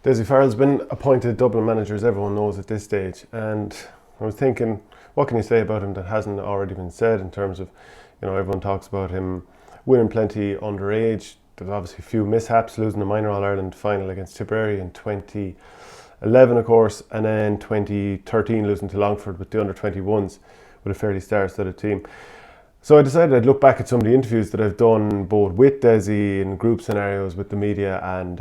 Dessie Farrell's been appointed Dublin manager, as everyone knows at this stage, and I was thinking, what can you say about him that hasn't already been said in terms of, everyone talks about him winning plenty underage. There's obviously a few mishaps, losing the minor All-Ireland final against Tipperary in 2011, of course, and then 2013 losing to Longford with the under-21s with a fairly star-studded team. So I decided I'd look back at some of the interviews that I've done both with Dessie in group scenarios with the media and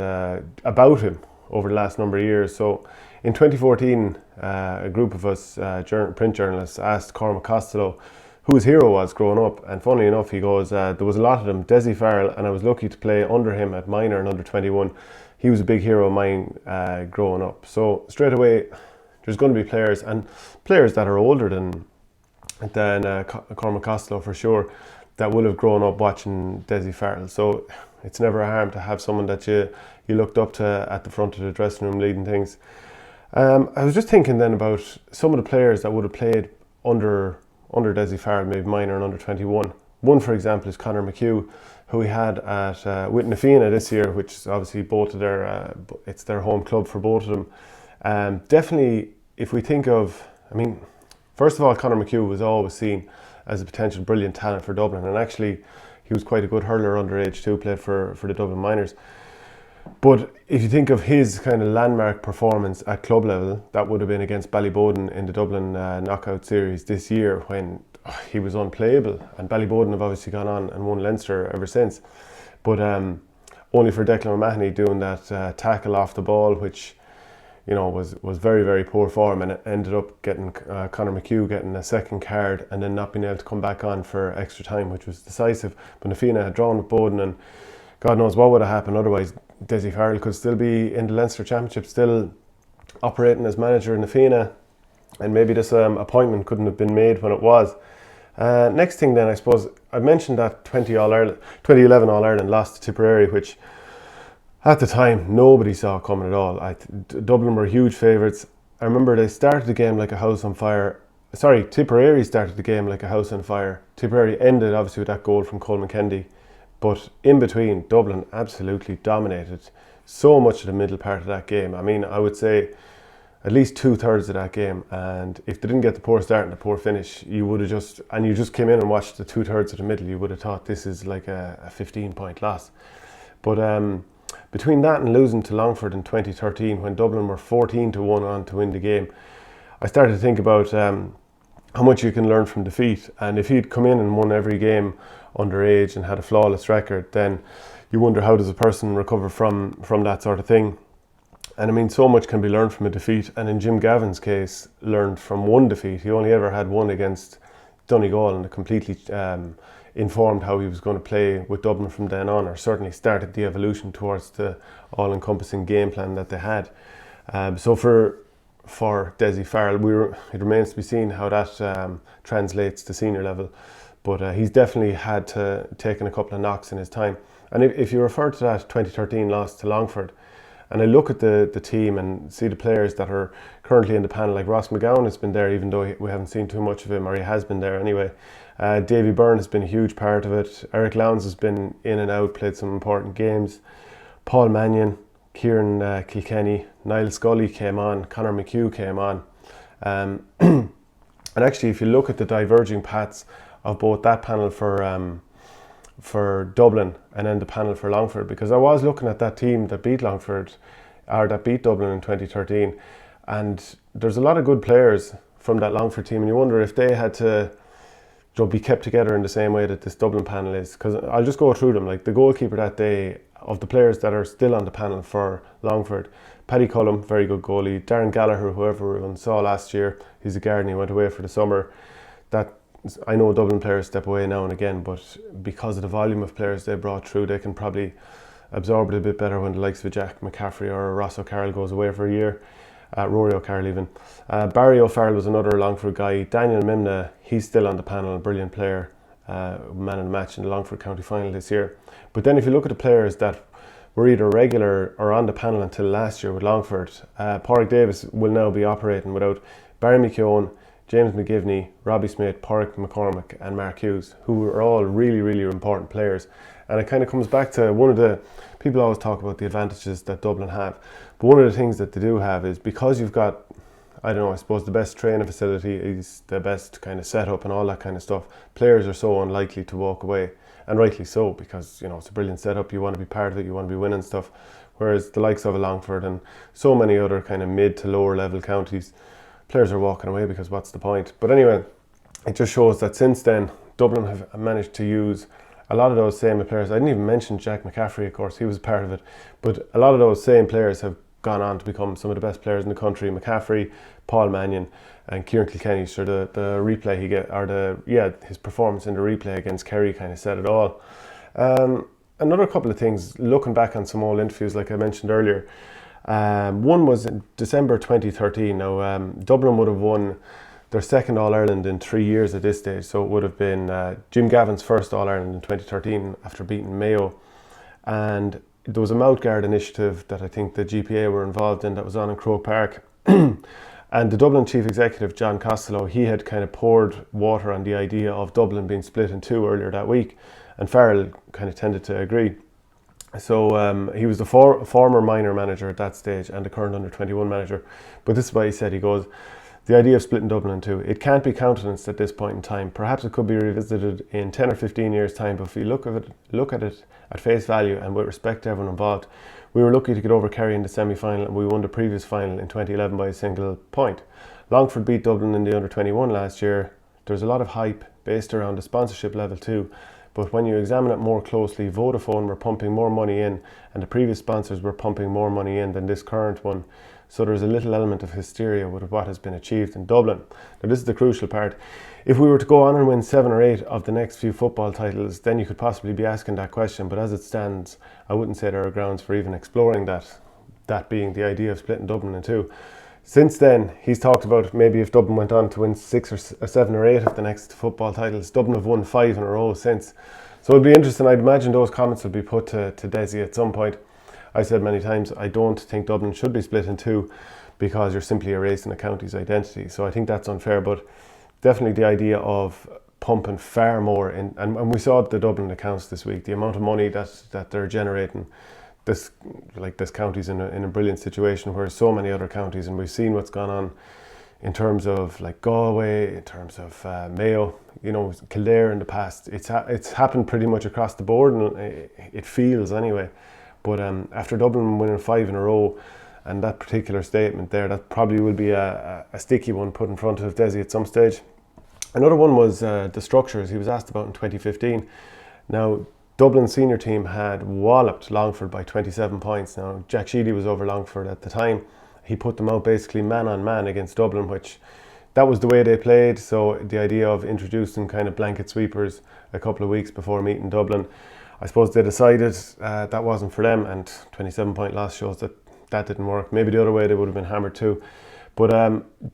about him over the last number of years. So in 2014, a group of us print journalists asked Cormac Costello who his hero was growing up, and funnily enough he goes, there was a lot of them, Dessie Farrell, and I was lucky to play under him at minor and under 21. He was a big hero of mine growing up. So straight away there's going to be players that are older than Cormac Costello for sure, that will have grown up watching Dessie Farrell. So it's never a harm to have someone that you looked up to at the front of the dressing room leading things. I was just thinking then about some of the players that would have played under Dessie Farrell, maybe minor and under 21. One, for example, is Conor McHugh, who he had at with Na Fianna this year, which is obviously both of it's their home club for both of them. Definitely, if we think of, first of all, Conor McHugh was always seen as a potential brilliant talent for Dublin, and actually he was quite a good hurler underage too, played for the Dublin Miners. But if you think of his kind of landmark performance at club level, that would have been against Ballyboden in the Dublin knockout series this year, when he was unplayable, and Ballyboden have obviously gone on and won Leinster ever since. But only for Declan O'Mahony doing that tackle off the ball, which was very, very poor form, and it ended up getting Conor McHugh getting a second card and then not being able to come back on for extra time, which was decisive. But Na Fianna had drawn with Boden, and God knows what would have happened otherwise. Dessie Farrell could still be in the Leinster Championship, still operating as manager in Na Fianna, and maybe this appointment couldn't have been made when it was. Next thing then, I suppose, I mentioned that 2011 All-Ireland loss to Tipperary, which at the time nobody saw coming at all. Dublin were huge favourites. I remember they started the game like a house on fire. Sorry, Tipperary started the game like a house on fire. Tipperary ended obviously with that goal from Colman Kennedy. But in between, Dublin absolutely dominated so much of the middle part of that game. I would say at least 2/3 of that game. And if they didn't get the poor start and the poor finish, you just came in and watched the 2/3 of the middle, you would have thought this is like a 15-point loss. But between that and losing to Longford in 2013, when Dublin were 14-1 on to win the game, I started to think about how much you can learn from defeat. And if he'd come in and won every game underage and had a flawless record, then you wonder, how does a person recover from that sort of thing? And so much can be learned from a defeat. And in Jim Gavin's case, learned from one defeat. He only ever had one against Donegal, and it completely informed how he was going to play with Dublin from then on, or certainly started the evolution towards the all-encompassing game plan that they had. So for Dessie Farrell, it remains to be seen how that translates to senior level. But he's definitely had to taken a couple of knocks in his time. And if you refer to that 2013 loss to Longford, and I look at the team and see the players that are currently in the panel, like Ross McGowan has been there, even though we haven't seen too much of him, or he has been there anyway. Davy Byrne has been a huge part of it. Eric Lowndes has been in and out, played some important games. Paul Mannion, Kieran Kilkenny, Niall Scully came on, Conor McHugh came on. And actually, if you look at the diverging paths of both that panel for Dublin and then the panel for Longford, because I was looking at that team that beat Longford, or that beat Dublin in 2013, and there's a lot of good players from that Longford team, and you wonder if they had to be kept together in the same way that this Dublin panel is. Because I'll just go through them. Like the goalkeeper that day, of the players that are still on the panel for Longford: Paddy Cullum, very good goalie; Darren Gallagher, who everyone saw last year, he's a guard and he went away for the summer. I know Dublin players step away now and again, but because of the volume of players they brought through, they can probably absorb it a bit better when the likes of Jack McCaffrey or Ross O'Carroll goes away for a year. Rory O'Carroll even. Barry O'Farrell was another Longford guy. Daniel Mimna, he's still on the panel, a brilliant player, man of the match in the Longford County Final this year. But then if you look at the players that were either regular or on the panel until last year with Longford, Pádraig Davis will now be operating without Barry McKeown, James McGivney, Robbie Smith, Pádraig McCormack and Mark Hughes, who were all really, really important players. And it kind of comes back to one of the, people always talk about the advantages that Dublin have, but one of the things that they do have is because you've got, I don't know, I suppose the best training facility is the best kind of setup and all that kind of stuff. Players are so unlikely to walk away, and rightly so, because it's a brilliant setup. You want to be part of it, you want to be winning stuff. Whereas the likes of a Longford and so many other kind of mid to lower level counties, players are walking away because what's the point? But anyway, it just shows that since then, Dublin have managed to use a lot of those same players. I didn't even mention Jack McCaffrey, of course, he was part of it. But a lot of those same players have gone on to become some of the best players in the country. McCaffrey, Paul Mannion and Kieran Kilkenny. So the replay he get, or his performance in the replay against Kerry kind of said it all. Another couple of things, looking back on some old interviews like I mentioned earlier. One was in December 2013. Now Dublin would have won their second All-Ireland in 3 years at this stage. So it would have been Jim Gavin's first All-Ireland in 2013 after beating Mayo. And there was a Mountguard initiative that I think the GPA were involved in that was on in Croke Park. And the Dublin chief executive, John Costello, he had kind of poured water on the idea of Dublin being split in two earlier that week. And Farrell kind of tended to agree. So he was the former minor manager at that stage and the current under-21 manager. But this is what he said. He goes, the idea of splitting Dublin in two, it can't be countenanced at this point in time. Perhaps it could be revisited in 10 or 15 years' time, but if you look at it at face value and with respect to everyone involved, we were lucky to get over Kerry in the semi-final, and we won the previous final in 2011 by a single point. Longford beat Dublin in the under-21 last year. There's a lot of hype based around the sponsorship level too, but when you examine it more closely, Vodafone were pumping more money in and the previous sponsors were pumping more money in than this current one. So there's a little element of hysteria with what has been achieved in Dublin. Now this is the crucial part. If we were to go on and win 7 or 8 of the next few football titles, then you could possibly be asking that question. But as it stands, I wouldn't say there are grounds for even exploring that being the idea of splitting Dublin in two. Since then, he's talked about maybe if Dublin went on to win 6 or 7 or 8 of the next football titles. Dublin have won 5 in a row since. So it'll be interesting. I'd imagine those comments will be put to Dessie at some point. I said many times, I don't think Dublin should be split in two because you're simply erasing a county's identity. So I think that's unfair, but definitely the idea of pumping far more in, and we saw the Dublin accounts this week, the amount of money that they're generating. This county's in a brilliant situation, whereas so many other counties, and we've seen what's gone on in terms of like Galway, in terms of Mayo, Kildare in the past. It's happened pretty much across the board, and it feels anyway. But after Dublin winning 5 in a row, and that particular statement there, that probably will be a sticky one put in front of Dessie at some stage. Another one was the structures he was asked about in 2015. Now, Dublin's senior team had walloped Longford by 27 points. Now, Jack Sheedy was over Longford at the time. He put them out basically man on man against Dublin, which that was the way they played. So the idea of introducing kind of blanket sweepers a couple of weeks before meeting Dublin, I suppose they decided that wasn't for them, and 27-point loss shows that didn't work. Maybe the other way they would have been hammered too. But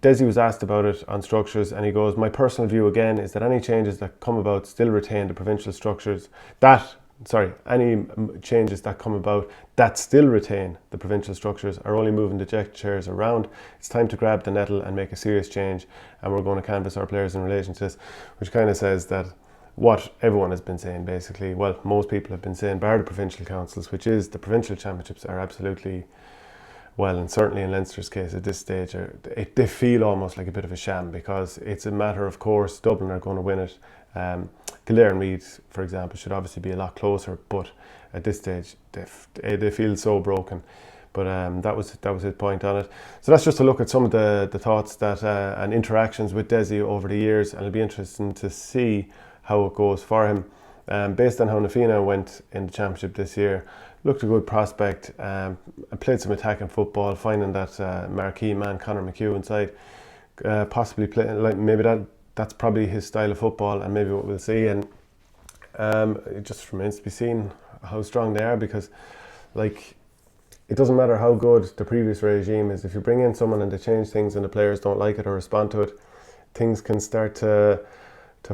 Dessie was asked about it on structures, and he goes, my personal view again is that any changes that come about still retain the provincial structures. Any changes that come about that still retain the provincial structures are only moving the deck chairs around. It's time to grab the nettle and make a serious change, and we're going to canvass our players in relation to this, which kind of says that what everyone has been saying basically, well, most people have been saying, bar the provincial councils, which is the provincial championships are absolutely, well, and certainly in Leinster's case at this stage, they feel almost like a bit of a sham, because it's a matter of course Dublin are going to win it. Kildare and Meath, for example, should obviously be a lot closer, but at this stage they feel so broken. But that was his point on it. So that's just a look at some of the thoughts that and interactions with Dessie over the years, and it'll be interesting to see how it goes for him. Based on how Nafina went in the championship this year, looked a good prospect, played some attacking football, finding that marquee man Conor McHugh inside, possibly play, like maybe that's probably his style of football, and maybe what we'll see. And it just remains to be seen how strong they are, because like it doesn't matter how good the previous regime is, if you bring in someone and they change things and the players don't like it or respond to it, things can start to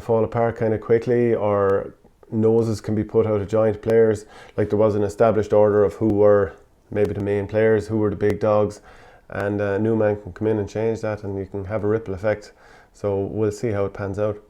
fall apart kind of quickly, or noses can be put out of joint. Players, like there was an established order of who were maybe the main players, who were the big dogs, and a new man can come in and change that, and you can have a ripple effect. So we'll see how it pans out.